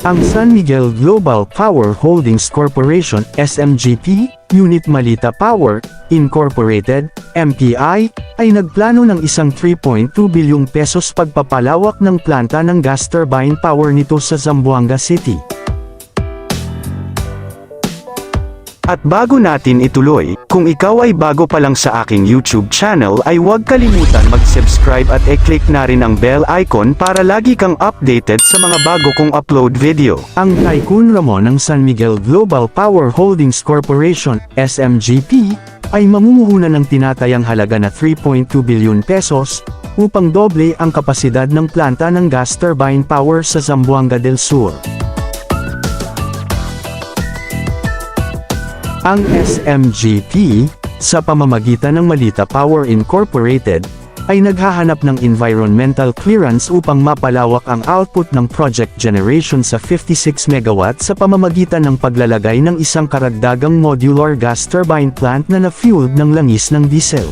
Ang San Miguel Global Power Holdings Corporation (SMGP), Unit Malita Power, Incorporated, MPI, ay nagplano ng isang 3.2 bilyong pesos pagpapalawak ng planta ng gas turbine power nito sa Zamboanga City. At bago natin ituloy, kung ikaw ay bago pa lang sa aking YouTube channel ay huwag kalimutan mag-subscribe at i-click na rin ang bell icon para lagi kang updated sa mga bago kong upload video. Ang Tycoon Ramon ng San Miguel Global Power Holdings Corporation, SMGP, ay mamumuhunan ng tinatayang halaga na 3.2 bilyon pesos, upang doble ang kapasidad ng planta ng gas turbine power sa Zamboanga del Sur. Ang SMGP, sa pamamagitan ng Malita Power Incorporated, ay naghahanap ng environmental clearance upang mapalawak ang output ng project generation sa 56 MW sa pamamagitan ng paglalagay ng isang karagdagang modular gas turbine plant na na-fueled ng langis ng diesel.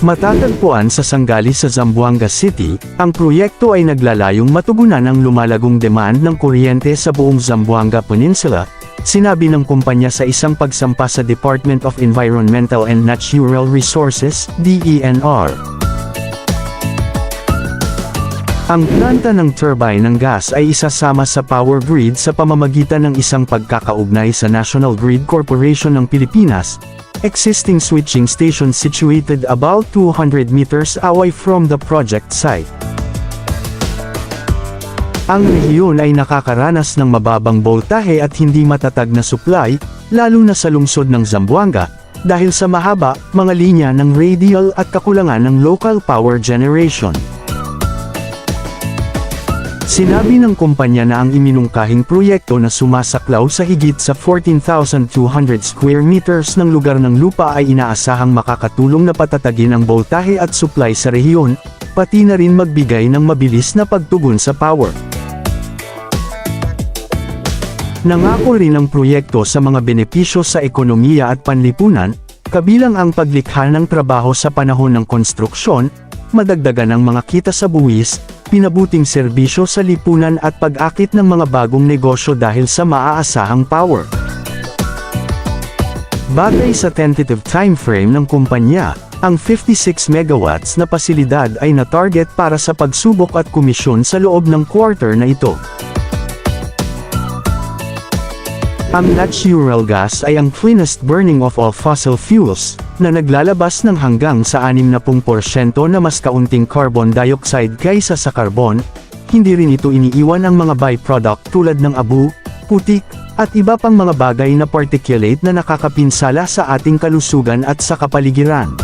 Matatagpuan sa Sangali sa Zamboanga City, ang proyekto ay naglalayong matugunan ang lumalagong demand ng kuryente sa buong Zamboanga Peninsula, sinabi ng kumpanya sa isang pagsampa sa Department of Environmental and Natural Resources, DENR. Ang planta ng turbine ng gas ay isasama sa power grid sa pamamagitan ng isang pagkakaugnay sa National Grid Corporation ng Pilipinas, existing switching station situated about 200 meters away from the project site. Ang rehiyon ay nakakaranas ng mababang boltahe at hindi matatag na supply, lalo na sa lungsod ng Zamboanga, dahil sa mahaba, mga linya ng radial at kakulangan ng local power generation. Sinabi ng kumpanya na ang iminungkahing proyekto na sumasaklaw sa higit sa 14,200 square meters ng lugar ng lupa ay inaasahang makakatulong na patatagin ang boltahe at supply sa rehiyon, pati na rin magbigay ng mabilis na pagtugon sa power. Nangako rin ang proyekto sa mga benepisyo sa ekonomiya at panlipunan, kabilang ang paglikha ng trabaho sa panahon ng konstruksyon, madagdagan ng mga kita sa buwis, pinabuting serbisyo sa lipunan at pag-akit ng mga bagong negosyo dahil sa maaasahang power. Batay sa tentative timeframe ng kumpanya, ang 56 megawatts na pasilidad ay na-target para sa pagsubok at komisyon sa loob ng quarter na ito. Ang natural gas ay ang cleanest burning of all fossil fuels, na naglalabas ng hanggang sa 60% na mas kaunting carbon dioxide kaysa sa carbon. Hindi rin ito iniiwan ang mga byproduct tulad ng abo, putik, at iba pang mga bagay na particulate na nakakapinsala sa ating kalusugan at sa kapaligiran.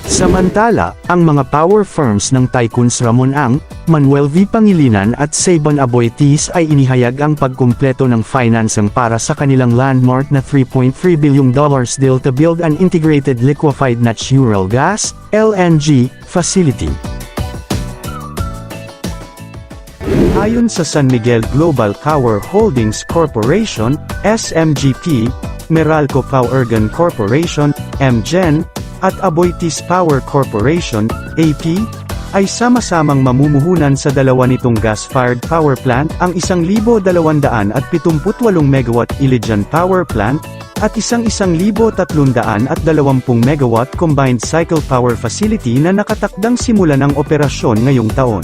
Samantala, ang mga power firms ng Tycoons Ramon Ang, Manuel V. Pangilinan at Sabon Aboitiz ay inihayag ang pagkumpleto ng financing para sa kanilang landmark na $3.3 billion deal to build an integrated liquefied natural gas, LNG, facility. Ayon sa San Miguel Global Power Holdings Corporation, SMGP, Meralco Powergen Corporation, MGen, at Aboitiz Power Corporation, AP, ay sama-samang mamumuhunan sa dalawa nitong gas-fired power plant, ang 1,278 megawatt Ilijan Power Plant, at 1,320 megawatt Combined Cycle Power Facility na nakatakdang simulan ang operasyon ngayong taon.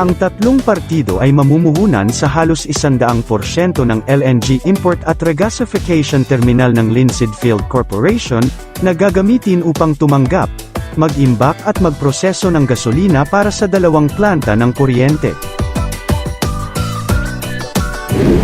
Ang tatlong partido ay mamumuhunan sa halos 100% ng LNG import at regasification terminal ng Linseed Field Corporation, na gagamitin upang tumanggap, mag-imbak at magproseso ng gasolina para sa dalawang planta ng kuryente.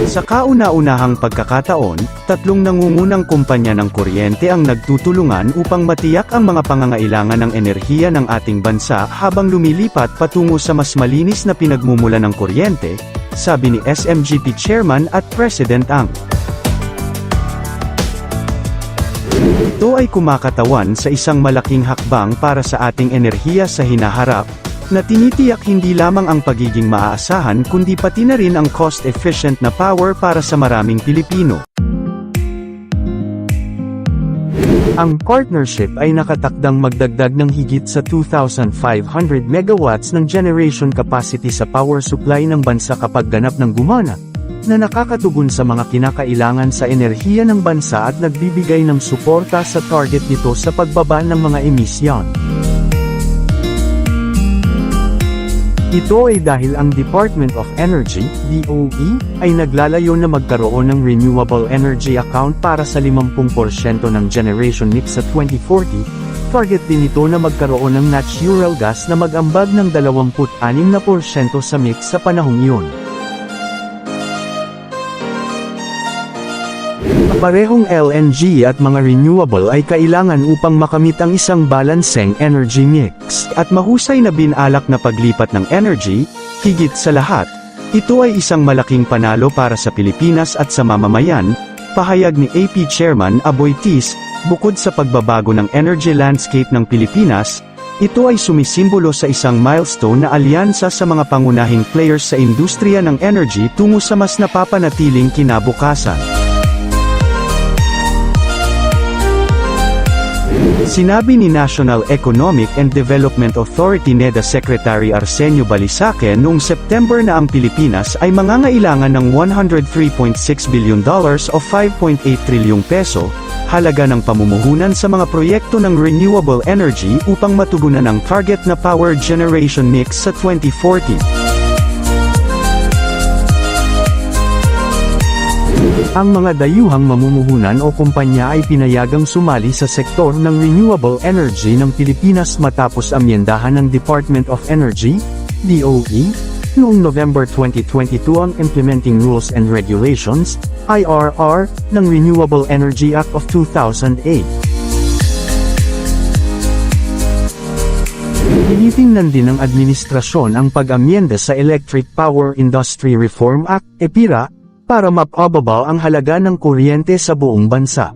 Sa kauna-unahang pagkakataon, tatlong nangungunang kumpanya ng kuryente ang nagtutulungan upang matiyak ang mga pangangailangan ng enerhiya ng ating bansa habang lumilipat patungo sa mas malinis na pinagmumula ng kuryente, sabi ni SMGP Chairman at President Ang. Ito ay kumakatawan sa isang malaking hakbang para sa ating enerhiya sa hinaharap, na tinitiyak hindi lamang ang pagiging maaasahan kundi pati na rin ang cost-efficient na power para sa maraming Pilipino. Ang partnership ay nakatakdang magdagdag ng higit sa 2,500 megawatts ng generation capacity sa power supply ng bansa kapag ganap ng gumana, na nakakatugon sa mga kinakailangan sa enerhiya ng bansa at nagbibigay ng suporta sa target nito sa pagbaba ng mga emisyon. Ito ay dahil ang Department of Energy, DOE, ay naglalayo na magkaroon ng renewable energy account para sa 50% ng generation mix sa 2040, target din ito na magkaroon ng natural gas na mag-ambag ng 26% sa mix sa panahong iyon. Parehong LNG at mga renewable ay kailangan upang makamit ang isang balanseng energy mix, at mahusay na binalak na paglipat ng energy, higit sa lahat. Ito ay isang malaking panalo para sa Pilipinas at sa mamamayan, pahayag ni AP Chairman Aboy Tis. Bukod sa pagbabago ng energy landscape ng Pilipinas, ito ay sumisimbolo sa isang milestone na alyansa sa mga pangunahing players sa industriya ng energy tungo sa mas napapanatiling kinabukasan. Sinabi ni National Economic and Development Authority NEDA Secretary Arsenio Balisaque noong September na ang Pilipinas ay mangangailangan ng $103.6 billion o 5.8 trilyong peso, halaga ng pamumuhunan sa mga proyekto ng renewable energy upang matugunan ang target na power generation mix sa 2040. Ang mga dayuhang mamumuhunan o kumpanya ay pinayagang sumali sa sektor ng renewable energy ng Pilipinas matapos amyendahan ng Department of Energy, DOE, noong November 2022 ang Implementing Rules and Regulations, IRR, ng Renewable Energy Act of 2008. Tinitingnan din ng administrasyon ang pag-amyenda sa Electric Power Industry Reform Act, EPIRA, para mapababa ang halaga ng kuryente sa buong bansa.